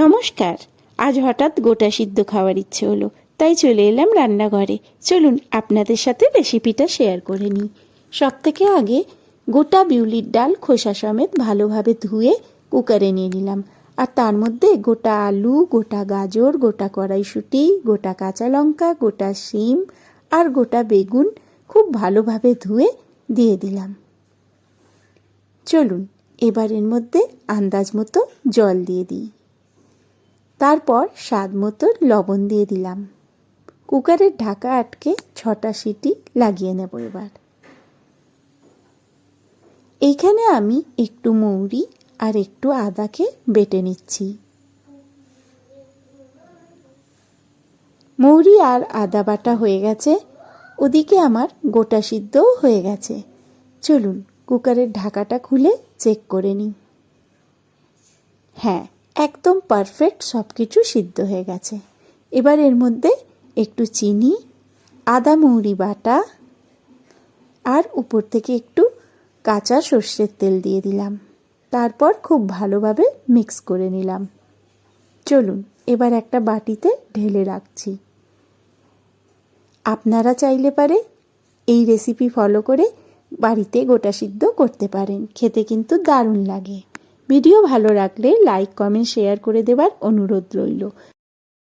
নমস্কার। আজ হঠাৎ গোটা সিদ্ধ খাওয়ার ইচ্ছে হলো, তাই চলে এলাম রান্নাঘরে। চলুন আপনাদের সাথে রেসিপিটা শেয়ার করে নিই। সবথেকে আগে গোটা বিউলির ডাল খোসা সমেত ভালোভাবে ধুয়ে কুকারে নিয়ে নিলাম। আর তার মধ্যে গোটা আলু, গোটা গাজর, গোটা কড়াইশুঁটি, গোটা কাঁচা লঙ্কা, গোটা শিম আর গোটা বেগুন খুব ভালোভাবে ধুয়ে দিয়ে দিলাম। চলুন এবার এর মধ্যে আন্দাজ মতো জল দিয়ে দিই। তারপর স্বাদ মতো লবণ দিয়ে দিলাম। কুকারের ঢাকা আটকে 6টা সিটি লাগিয়ে নেব। এবার এইখানে আমি একটু মৌরি আর একটু আদাকে বেটে নিচ্ছি। মৌরি আর আদা বাটা হয়ে গেছে, ওদিকে আমার গোটা সিদ্ধও হয়ে গেছে। চলুন কুকারের ঢাকাটা খুলে চেক করে নিই। হ্যাঁ, একদম পারফেক্ট, সব কিছু সিদ্ধ হয়ে গেছে। এবার এর মধ্যে একটু চিনি, আদা মৌরি বাটা আর উপর থেকে একটু কাঁচা সর্ষের তেল দিয়ে দিলাম। তারপর খুব ভালোভাবে মিক্স করে নিলাম। চলুন এবার একটা বাটিতে ঢেলে রাখছি। আপনারা চাইলে পারে এই রেসিপি ফলো করে বাড়িতে গোটা সিদ্ধ করতে পারেন, খেতে কিন্তু দারুণ লাগে। ভিডিও ভালো লাগলে লাইক, কমেন্ট, শেয়ার করে দেবার অনুরোধ রইল।